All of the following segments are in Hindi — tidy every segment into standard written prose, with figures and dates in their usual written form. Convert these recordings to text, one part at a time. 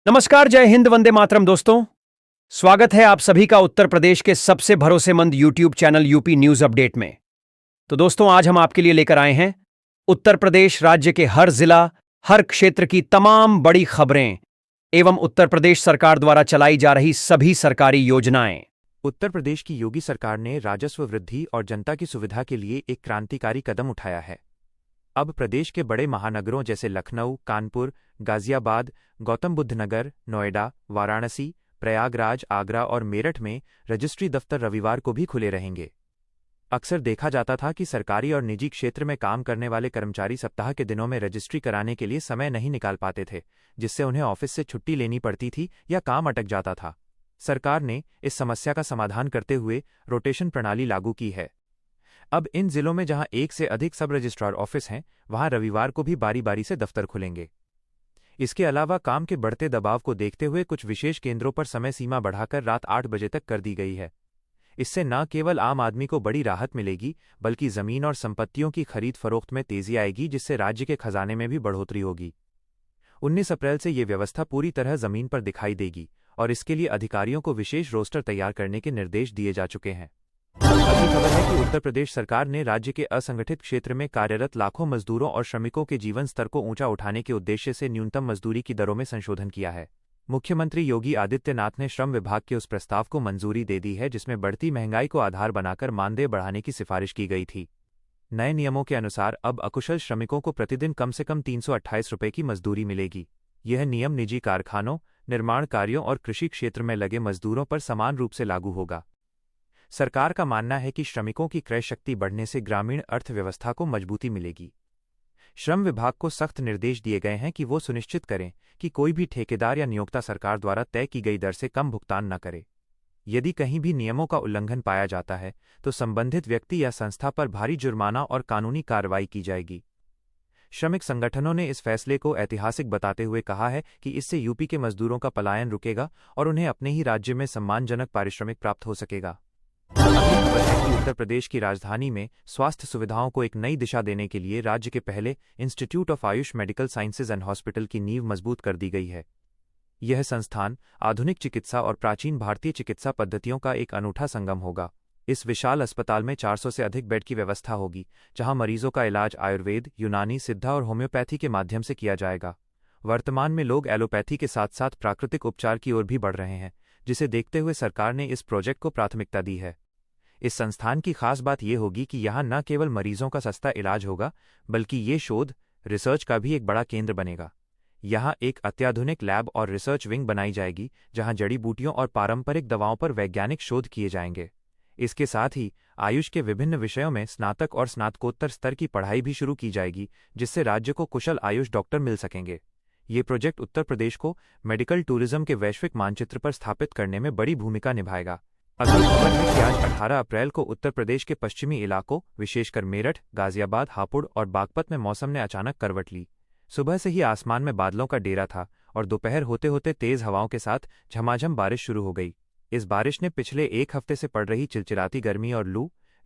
नमस्कार, जय हिंद, वंदे मातरम दोस्तों। स्वागत है आप सभी का उत्तर प्रदेश के सबसे भरोसेमंद YouTube channel UP news update में। तो दोस्तों, आज हम आपके लिए लेकर आए हैं उत्तर प्रदेश राज्य के हर जिला, हर क्षेत्र की तमाम बड़ी खबरें एवं उत्तर प्रदेश सरकार द्वारा चलाई जा रही सभी सरकारी योजनाएं। उत्तर प्रदेश की योगी सरकार ने राजस्व वृद्धि और जनता की सुविधा के लिए एक क्रांतिकारी कदम उठाया है। अब प्रदेश के बड़े महानगरों जैसे लखनऊ, कानपुर, गाजियाबाद, गौतम बुद्ध नगर, नोएडा, वाराणसी, प्रयागराज, आगरा और मेरठ में रजिस्ट्री दफ्तर रविवार को भी खुले रहेंगे। अक्सर देखा जाता था कि सरकारी और निजी क्षेत्र में काम करने वाले कर्मचारी सप्ताह के दिनों में रजिस्ट्री कराने के लिए समय नहीं निकाल पाते थे, जिससे उन्हें ऑफिस से छुट्टी लेनी पड़ती थी या काम अटक जाता था। सरकार ने इस समस्या का समाधान करते हुए रोटेशन प्रणाली लागू की है। अब इन जिलों में जहां एक से अधिक सब रजिस्ट्रार ऑफिस हैं, वहां रविवार को भी बारी बारी से दफ्तर खुलेंगे। इसके अलावा काम के बढ़ते दबाव को देखते हुए कुछ विशेष केंद्रों पर समय सीमा बढ़ाकर रात 8 बजे तक कर दी गई है। इससे न केवल आम आदमी को बड़ी राहत मिलेगी, बल्कि जमीन और संपत्तियों की खरीद फरोख्त में तेजी आएगी, जिससे राज्य के खजाने में भी बढ़ोतरी होगी। 19 अप्रैल से ये व्यवस्था पूरी तरह जमीन पर दिखाई देगी और इसके लिए अधिकारियों को विशेष रोस्टर तैयार करने के निर्देश दिए जा चुके हैं। अगली खबर है कि उत्तर प्रदेश सरकार ने राज्य के असंगठित क्षेत्र में कार्यरत लाखों मजदूरों और श्रमिकों के जीवन स्तर को ऊंचा उठाने के उद्देश्य से न्यूनतम मजदूरी की दरों में संशोधन किया है। मुख्यमंत्री योगी आदित्यनाथ ने श्रम विभाग के उस प्रस्ताव को मंजूरी दे दी है जिसमें बढ़ती महंगाई को आधार बनाकर मानदेय बढ़ाने की सिफारिश की गई थी। नए नियमों के अनुसार अब अकुशल श्रमिकों को प्रतिदिन कम से कम 328 रुपये की मजदूरी मिलेगी। यह नियम निजी कारखानों, निर्माण कार्यों और कृषि क्षेत्र में लगे मजदूरों पर समान रूप से लागू होगा। सरकार का मानना है कि श्रमिकों की क्रय शक्ति बढ़ने से ग्रामीण अर्थव्यवस्था को मजबूती मिलेगी। श्रम विभाग को सख्त निर्देश दिए गए हैं कि वो सुनिश्चित करें कि कोई भी ठेकेदार या नियोक्ता सरकार द्वारा तय की गई दर से कम भुगतान न करे। यदि कहीं भी नियमों का उल्लंघन पाया जाता है तो संबंधित व्यक्ति या संस्था पर भारी जुर्माना और कानूनी कार्रवाई की जाएगी। श्रमिक संगठनों ने इस फैसले को ऐतिहासिक बताते हुए कहा है कि इससे यूपी के मजदूरों का पलायन रुकेगा और उन्हें अपने ही राज्य में सम्मानजनक पारिश्रमिक प्राप्त हो सकेगा। अगली खबर है कि उत्तर प्रदेश की राजधानी में स्वास्थ्य सुविधाओं को एक नई दिशा देने के लिए राज्य के पहले institute of Ayush medical sciences and hospital की नींव मजबूत कर दी गई है। यह संस्थान आधुनिक चिकित्सा और प्राचीन भारतीय चिकित्सा पद्धतियों का एक अनूठा संगम होगा। इस विशाल अस्पताल में 400 से अधिक बेड की व्यवस्था होगी, जहां मरीजों का इलाज आयुर्वेद, यूनानी, सिद्धा और होम्योपैथी के माध्यम से किया जाएगा। वर्तमान में लोग एलोपैथी के साथ साथ प्राकृतिक उपचार की ओर भी बढ़ रहे हैं, जिसे देखते हुए सरकार ने इस प्रोजेक्ट को प्राथमिकता दी है। इस संस्थान की खास बात यह होगी कि यहाँ न केवल मरीजों का सस्ता इलाज होगा, बल्कि ये शोध रिसर्च का भी एक बड़ा केंद्र बनेगा। यहाँ एक अत्याधुनिक लैब और रिसर्च विंग बनाई जाएगी, जहाँ जड़ी बूटियों और पारंपरिक दवाओं पर वैज्ञानिक शोध किए जाएंगे। इसके साथ ही आयुष के विभिन्न विषयों में स्नातक और स्नातकोत्तर स्तर की पढ़ाई भी शुरू की जाएगी, जिससे राज्य को कुशल आयुष डॉक्टर मिल सकेंगे। ये प्रोजेक्ट उत्तर प्रदेश को मेडिकल टूरिज्म के वैश्विक मानचित्र पर स्थापित करने में बड़ी भूमिका निभाएगा। अगली खबर है कि आज 18 अप्रैल को उत्तर प्रदेश के पश्चिमी इलाकों, विशेषकर मेरठ, गाजियाबाद, हापुड़ और बागपत में मौसम ने अचानक करवट ली। सुबह से ही आसमान में बादलों का डेरा था और दोपहर होते होते तेज हवाओं के साथ झमाझम बारिश शुरू हो गई। इस बारिश ने पिछले एक हफ्ते से पड़ रही चिलचिलाती गर्मी और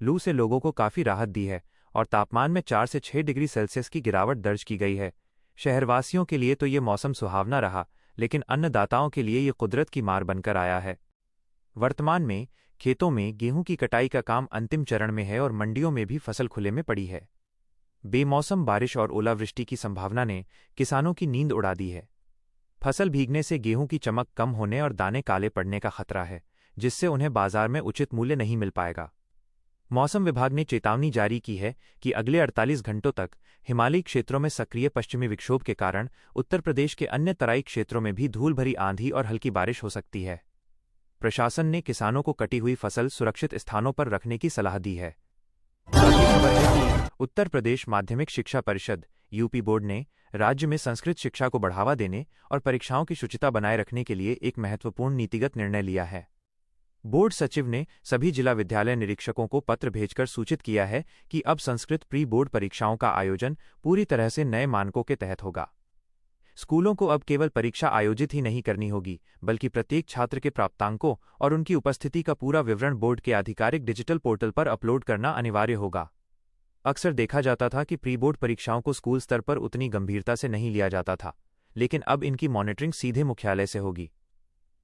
लू से लोगों को काफी राहत दी है और तापमान में 4 से 6 डिग्री सेल्सियस की गिरावट दर्ज की गई है। शहरवासियों के लिए तो ये मौसम सुहावना रहा, लेकिन अन्नदाताओं के लिए ये कुदरत की मार बनकर आया है। वर्तमान में खेतों में गेहूं की कटाई का काम अंतिम चरण में है और मंडियों में भी फसल खुले में पड़ी है। बेमौसम बारिश और ओलावृष्टि की संभावना ने किसानों की नींद उड़ा दी है। फसल भीगने से गेहूं की चमक कम होने और दाने काले पड़ने का खतरा है, जिससे उन्हें बाजार में उचित मूल्य नहीं मिल पाएगा। मौसम विभाग ने चेतावनी जारी की है कि अगले 48 घंटों तक हिमालयी क्षेत्रों में सक्रिय पश्चिमी विक्षोभ के कारण उत्तर प्रदेश के अन्य तराई क्षेत्रों में भी धूल भरी आंधी और हल्की बारिश हो सकती है। प्रशासन ने किसानों को कटी हुई फसल सुरक्षित स्थानों पर रखने की सलाह दी है। अगली खबर है कि उत्तर प्रदेश माध्यमिक शिक्षा परिषद यूपी बोर्ड ने राज्य में संस्कृत शिक्षा को बढ़ावा देने और परीक्षाओं की शुचिता बनाए रखने के लिए एक महत्वपूर्ण नीतिगत निर्णय लिया है। बोर्ड सचिव ने सभी जिला विद्यालय निरीक्षकों को पत्र भेजकर सूचित किया है कि अब संस्कृत प्री बोर्ड परीक्षाओं का आयोजन पूरी तरह से नए मानकों के तहत होगा। स्कूलों को अब केवल परीक्षा आयोजित ही नहीं करनी होगी, बल्कि प्रत्येक छात्र के प्राप्तांकों और उनकी उपस्थिति का पूरा विवरण बोर्ड के आधिकारिक डिजिटल पोर्टल पर अपलोड करना अनिवार्य होगा। अक्सर देखा जाता था कि प्री बोर्ड परीक्षाओं को स्कूल स्तर पर उतनी गंभीरता से नहीं लिया जाता था, लेकिन अब इनकी मॉनिटरिंग सीधे मुख्यालय से होगी।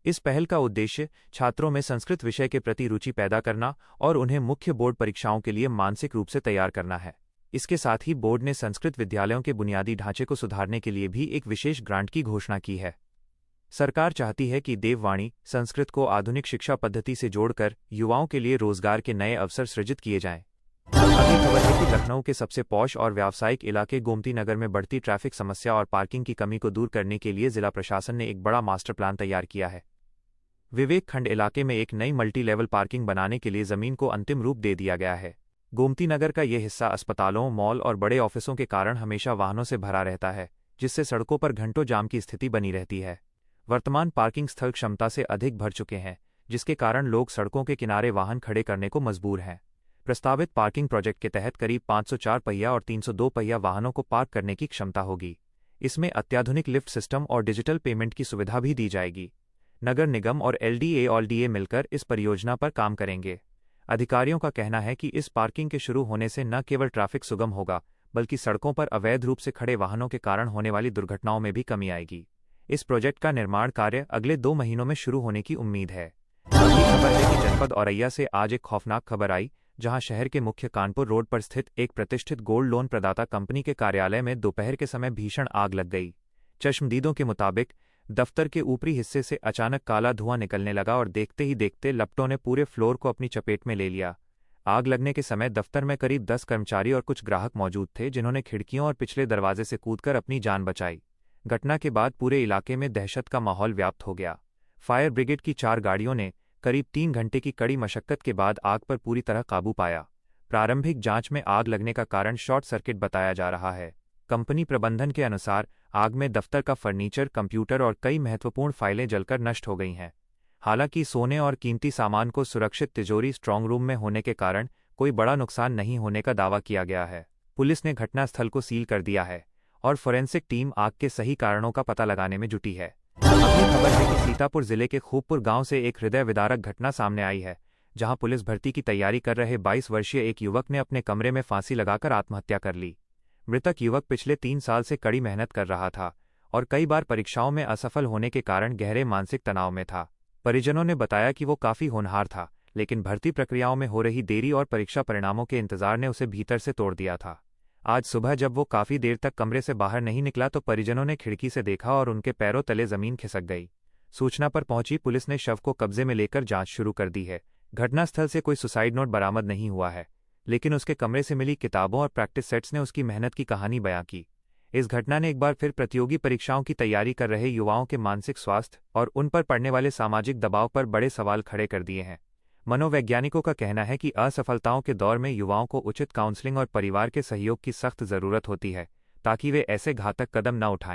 इस पहल का उद्देश्य छात्रों में संस्कृत विषय के प्रति रुचि पैदा करना और उन्हें मुख्य बोर्ड परीक्षाओं के लिए मानसिक रूप से तैयार करना है। इसके साथ ही बोर्ड ने संस्कृत विद्यालयों के बुनियादी ढांचे को सुधारने के लिए भी एक विशेष ग्रांट की घोषणा की है। सरकार चाहती है कि देववाणी संस्कृत को आधुनिक शिक्षा पद्धति से जोड़कर युवाओं के लिए रोजगार के नए अवसर सृजित किए जाएं। अगली खबर है कि लखनऊ के सबसे पॉश और व्यावसायिक इलाके गोमती नगर में बढ़ती ट्रैफिक समस्या और पार्किंग की कमी को दूर करने के लिए जिला प्रशासन ने एक बड़ा मास्टर प्लान तैयार किया है। विवेक खंड इलाके में एक नई मल्टी लेवल पार्किंग बनाने के लिए जमीन को अंतिम रूप दे दिया गया है। गोमती नगर का यह हिस्सा अस्पतालों, मॉल और बड़े ऑफिसों के कारण हमेशा वाहनों से भरा रहता है, जिससे सड़कों पर घंटों जाम की स्थिति बनी रहती है। वर्तमान पार्किंग स्थल क्षमता से अधिक भर चुके हैं, जिसके कारण लोग सड़कों के किनारे वाहन खड़े करने को मजबूर हैं। प्रस्तावित पार्किंग प्रोजेक्ट के तहत करीब 504 पहिया और 302 पहिया वाहनों को पार्क करने की क्षमता होगी। इसमें अत्याधुनिक लिफ्ट सिस्टम और डिजिटल पेमेंट की सुविधा भी दी जाएगी। नगर निगम और LDA मिलकर इस परियोजना पर काम करेंगे। अधिकारियों का कहना है कि इस पार्किंग के शुरू होने से न केवल ट्रैफिक सुगम होगा, बल्कि सड़कों पर अवैध रूप से खड़े वाहनों के कारण होने वाली दुर्घटनाओं में भी कमी आएगी। इस प्रोजेक्ट का निर्माण कार्य अगले 2 महीनों में शुरू होने की उम्मीद है। अगली खबर है कि जनपद औरैया से आज एक खौफनाक खबर आई, जहां शहर के मुख्य कानपुर रोड पर स्थित एक प्रतिष्ठित गोल्ड लोन प्रदाता कंपनी के कार्यालय में दोपहर के समय भीषण आग लग गई। चश्मदीदों के मुताबिक दफ्तर के ऊपरी हिस्से से अचानक काला धुआं निकलने लगा और देखते ही देखते लपटों ने पूरे फ्लोर को अपनी चपेट में ले लिया। आग लगने के समय दफ्तर में करीब 10 कर्मचारी और कुछ ग्राहक मौजूद थे, जिन्होंने खिड़कियों और पिछले दरवाजे से कूदकर अपनी जान बचाई। घटना के बाद पूरे इलाके में दहशत का माहौल व्याप्त हो गया। फायर ब्रिगेड की 4 गाड़ियों ने करीब 3 घंटे की कड़ी मशक्कत के बाद आग पर पूरी तरह काबू पाया। प्रारंभिक जांच में आग लगने का कारण शॉर्ट सर्किट बताया जा रहा है। कंपनी प्रबंधन के अनुसार आग में दफ्तर का फर्नीचर, कंप्यूटर और कई महत्वपूर्ण फाइलें जलकर नष्ट हो गई हैं। हालांकि सोने और कीमती सामान को सुरक्षित तिजोरी स्ट्रांग रूम में होने के कारण कोई बड़ा नुकसान नहीं होने का दावा किया गया है। पुलिस ने घटनास्थल को सील कर दिया है और फोरेंसिक टीम आग के सही कारणों का पता लगाने में जुटी है। अगली खबर है कि सीतापुर जिले के खूबपुर गांव से एक हृदय विदारक घटना सामने आई है, जहां पुलिस भर्ती की तैयारी कर रहे 22 वर्षीय एक युवक ने अपने कमरे में फांसी लगाकर आत्महत्या कर ली। मृतक युवक पिछले 3 साल से कड़ी मेहनत कर रहा था और कई बार परीक्षाओं में असफल होने के कारण गहरे मानसिक तनाव में था। परिजनों ने बताया कि वो काफी होनहार था, लेकिन भर्ती प्रक्रियाओं में हो रही देरी और परीक्षा परिणामों के इंतजार ने उसे भीतर से तोड़ दिया था। आज सुबह जब वो काफी देर तक कमरे से बाहर नहीं निकला तो परिजनों ने खिड़की से देखा और उनके पैरों तले जमीन खिसक गई। सूचना पर पहुंची पुलिस ने शव को कब्जे में लेकर जांच शुरू कर दी है। घटनास्थल से कोई सुसाइड नोट बरामद नहीं हुआ है, लेकिन उसके कमरे से मिली किताबों और प्रैक्टिस सेट्स ने उसकी मेहनत की कहानी बयां की। इस घटना ने एक बार फिर प्रतियोगी परीक्षाओं की तैयारी कर रहे युवाओं के मानसिक स्वास्थ्य और उन पर पड़ने वाले सामाजिक दबाव पर बड़े सवाल खड़े कर दिए हैं। मनोवैज्ञानिकों का कहना है कि असफलताओं के दौर में युवाओं को उचित काउंसलिंग और परिवार के सहयोग की सख्त जरूरत होती है, ताकि वे ऐसे घातक कदम न उठाएं।